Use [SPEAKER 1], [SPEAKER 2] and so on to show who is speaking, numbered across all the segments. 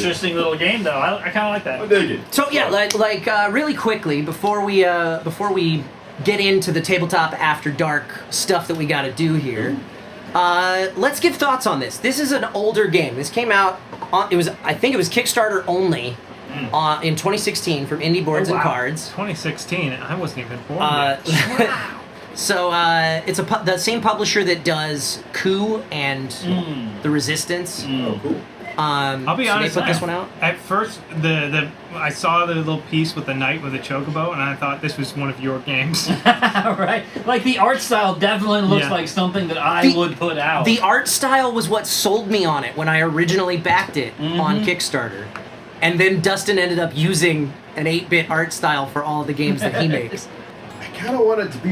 [SPEAKER 1] interesting little game, though. I kind of like that.
[SPEAKER 2] I dig it.
[SPEAKER 3] So yeah, really quickly before we get into the Tabletop After Dark stuff that we got to do here, let's give thoughts on this. This is an older game. This came out I think it was Kickstarter only in 2016 from Indie Boards and Cards.
[SPEAKER 4] 2016. I wasn't even born yet.
[SPEAKER 3] Wow. So it's the same publisher that does Coup and The Resistance.
[SPEAKER 2] Oh, cool.
[SPEAKER 4] I'll be honest.
[SPEAKER 3] They put this one out.
[SPEAKER 4] At first, I saw the little piece with the knight with the chocobo, and I thought this was one of your games.
[SPEAKER 1] Right. Like, the art style definitely looks like something that I would put out.
[SPEAKER 3] The art style was what sold me on it when I originally backed it on Kickstarter. And then Dustin ended up using an 8-bit art style for all of the games that he makes.
[SPEAKER 2] I kind of want it to be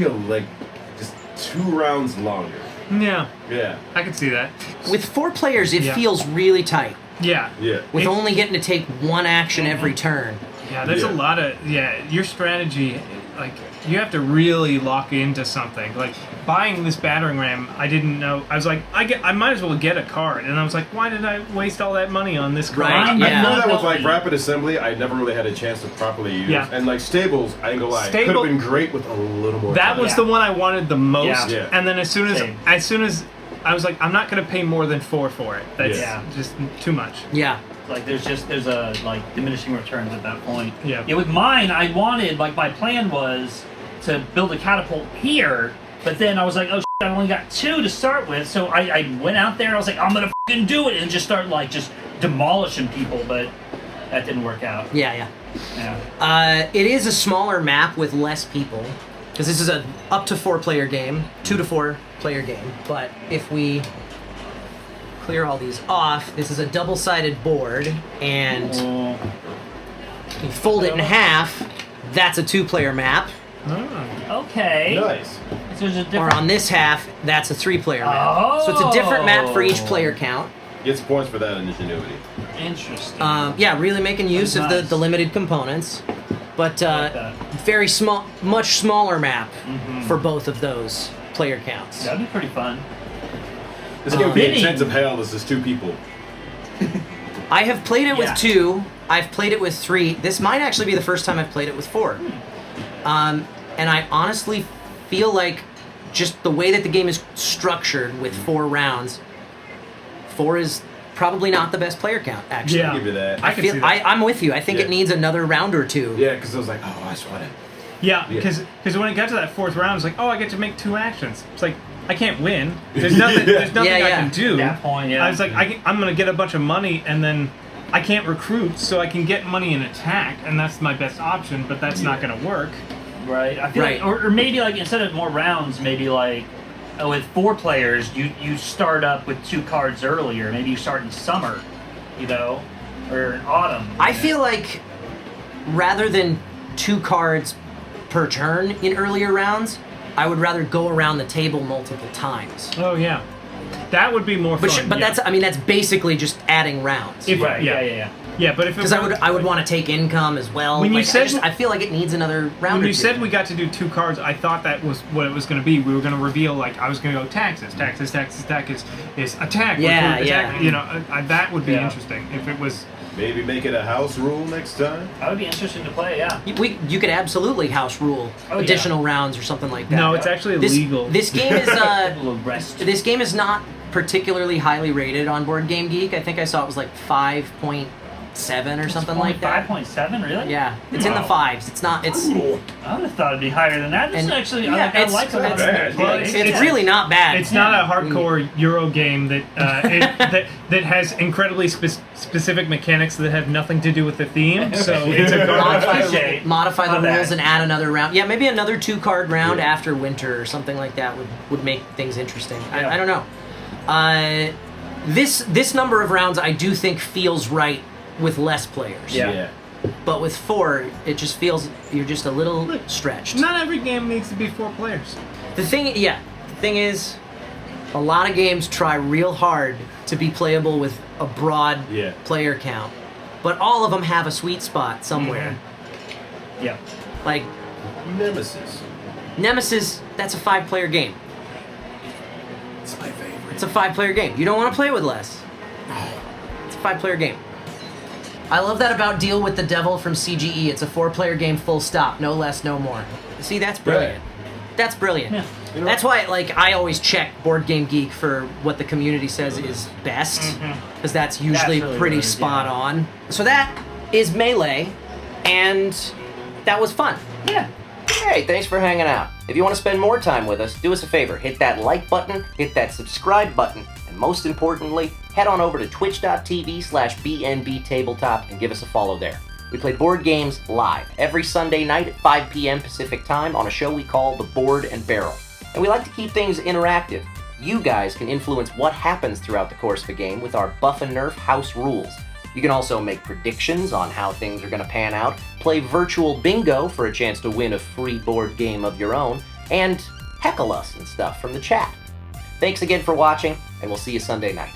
[SPEAKER 2] just 2 rounds longer.
[SPEAKER 4] Yeah.
[SPEAKER 2] Yeah.
[SPEAKER 4] I can see that.
[SPEAKER 3] With 4 players, it feels really tight.
[SPEAKER 4] Yeah.
[SPEAKER 2] Yeah.
[SPEAKER 3] With only getting to take 1 action every turn.
[SPEAKER 4] Yeah, there's a lot of your strategy, like, you have to really lock into something. Like, buying this battering ram, I didn't know. I was like, I might as well get a card, and I was like, why did I waste all that money on this card?
[SPEAKER 3] Right.
[SPEAKER 2] I know that with
[SPEAKER 1] Definitely.
[SPEAKER 2] Rapid Assembly, I never really had a chance to properly use.
[SPEAKER 4] Yeah.
[SPEAKER 2] And Stables, I ain't gonna lie, could have been great with a little more
[SPEAKER 4] That
[SPEAKER 2] time.
[SPEAKER 4] was the one I wanted the most.
[SPEAKER 2] Yeah.
[SPEAKER 4] And then as soon as I was like, I'm not gonna pay more than 4 for it. That's just too much.
[SPEAKER 3] Yeah.
[SPEAKER 1] Like, there's a diminishing returns at that point.
[SPEAKER 4] Yeah.
[SPEAKER 1] With mine, I wanted, my plan was to build a catapult here, but then I was like, oh shit, I only got 2 to start with, so I went out there and I was like, I'm gonna fucking do it, and just start just demolishing people, but that didn't work out.
[SPEAKER 3] Yeah.
[SPEAKER 1] Yeah.
[SPEAKER 3] It is a smaller map with less people, because this is a up to 4-player game, 2 to 4-player game. But if we clear all these off, this is a double-sided board, and you fold it in half. That's a 2-player map.
[SPEAKER 1] Okay.
[SPEAKER 2] Nice.
[SPEAKER 1] So there's a
[SPEAKER 3] Or
[SPEAKER 1] different...
[SPEAKER 3] on this half, that's a 3-player map. So it's a different map for each player count.
[SPEAKER 2] Gets points for that ingenuity.
[SPEAKER 1] Interesting.
[SPEAKER 3] Yeah, really making use of
[SPEAKER 1] Nice.
[SPEAKER 3] the limited components. But
[SPEAKER 1] like that.
[SPEAKER 3] very small, much smaller map for both of those player counts.
[SPEAKER 1] That'd be pretty fun.
[SPEAKER 2] This game would be
[SPEAKER 1] Bidding.
[SPEAKER 2] intensive hell. This is 2 people.
[SPEAKER 3] I have played it with
[SPEAKER 1] Yeah.
[SPEAKER 3] 2. I've played it with 3. This might actually be the first time I've played it with 4. And I honestly feel like just the way that the game is structured with 4 rounds, 4 is probably not the best player count, actually.
[SPEAKER 4] Yeah.
[SPEAKER 2] I'll give you that.
[SPEAKER 4] I can see that.
[SPEAKER 3] I'm with you. I think
[SPEAKER 2] Yeah.
[SPEAKER 3] it needs another round or 2.
[SPEAKER 2] Yeah, because I was like, oh, I just want it.
[SPEAKER 4] Yeah, because when it got to that 4th round, I was like, oh, I get to make 2 actions. It's like, I can't win. There's nothing. There's nothing I can do.
[SPEAKER 1] That point, yeah.
[SPEAKER 4] I was like, I'm gonna get a bunch of money, and then I can't recruit, so I can get money and attack, and that's my best option. But that's not gonna work.
[SPEAKER 1] Right. I feel
[SPEAKER 3] Right.
[SPEAKER 1] like, or maybe instead of more rounds, maybe with 4 players, you start up with 2 cards earlier. Maybe you start in summer, or in autumn.
[SPEAKER 3] I feel like rather than 2 cards per turn in earlier rounds, I would rather go around the table multiple times.
[SPEAKER 4] Oh yeah, that would be more fun.
[SPEAKER 3] But that's basically just adding rounds.
[SPEAKER 1] Right. Yeah.
[SPEAKER 4] Yeah, but if it
[SPEAKER 3] Because I would want to take income as well.
[SPEAKER 4] When you said-
[SPEAKER 3] I feel like it needs another round.
[SPEAKER 4] when
[SPEAKER 3] or
[SPEAKER 4] you
[SPEAKER 3] 2.
[SPEAKER 4] said we got to do 2 cards, I thought that was what it was going to be. We were going to reveal, I was going to go taxes attack is attack.
[SPEAKER 3] Yeah,
[SPEAKER 4] recruit, attack.
[SPEAKER 3] yeah.
[SPEAKER 4] That would be
[SPEAKER 1] Yeah.
[SPEAKER 4] interesting if it was.
[SPEAKER 2] Maybe make it a house rule next time.
[SPEAKER 1] That would be interesting to play. Yeah.
[SPEAKER 3] You could absolutely house rule additional rounds or something like that.
[SPEAKER 4] No, it's actually illegal.
[SPEAKER 3] This game is
[SPEAKER 1] Little rest.
[SPEAKER 3] this game is not particularly highly rated on Board Game Geek. I think I saw it was like 5.7 or something like that.
[SPEAKER 1] 5.7, really?
[SPEAKER 3] Yeah, it's in the 5s. It's not. It's
[SPEAKER 1] I would have thought it'd be higher than that. This is
[SPEAKER 3] And-
[SPEAKER 1] actually,
[SPEAKER 3] yeah,
[SPEAKER 1] I
[SPEAKER 3] it's-
[SPEAKER 1] like
[SPEAKER 2] it's bad.
[SPEAKER 1] it.
[SPEAKER 3] it's really not bad.
[SPEAKER 4] It's not a hardcore Euro game that that has incredibly specific mechanics that have nothing to do with the theme. So it's a garbage.
[SPEAKER 3] modify the
[SPEAKER 1] My bad.
[SPEAKER 3] rules and add another round. Yeah, maybe another 2-card round after winter or something like that would make things interesting.
[SPEAKER 1] Yeah.
[SPEAKER 3] I don't know. This number of rounds I do think feels right with less players.
[SPEAKER 1] Yeah.
[SPEAKER 3] But with 4, it just feels you're just a little stretched.
[SPEAKER 4] Not every game needs to be 4 players.
[SPEAKER 3] The thing is, a lot of games try real hard to be playable with a broad player count, but all of them have a sweet spot somewhere.
[SPEAKER 1] Yeah.
[SPEAKER 3] Like Nemesis, that's a 5-player game.
[SPEAKER 2] It's my favorite.
[SPEAKER 3] It's a 5-player game. You don't want to play with less. It's a 5-player game. I love that about Deal with the Devil from CGE. It's a 4-player game, full stop, no less, no more. See, that's brilliant. That's brilliant.
[SPEAKER 1] Yeah.
[SPEAKER 2] You know-
[SPEAKER 3] That's why, like, I always check Board Game Geek for what the community says is best, because that's usually
[SPEAKER 1] really
[SPEAKER 3] pretty
[SPEAKER 1] what it is,
[SPEAKER 3] spot
[SPEAKER 1] yeah.
[SPEAKER 3] on. So that is Melee, and that was fun.
[SPEAKER 1] Yeah.
[SPEAKER 5] Hey, thanks for hanging out. If you want to spend more time with us, do us a favor. Hit that like button, hit that subscribe button, and most importantly, head on over to twitch.tv/BNB Tabletop and give us a follow there. We play board games live every Sunday night at 5 p.m. Pacific Time on a show we call The Board and Barrel. And we like to keep things interactive. You guys can influence what happens throughout the course of a game with our Buff and Nerf house rules. You can also make predictions on how things are going to pan out, play virtual bingo for a chance to win a free board game of your own, and heckle us and stuff from the chat. Thanks again for watching, and we'll see you Sunday night.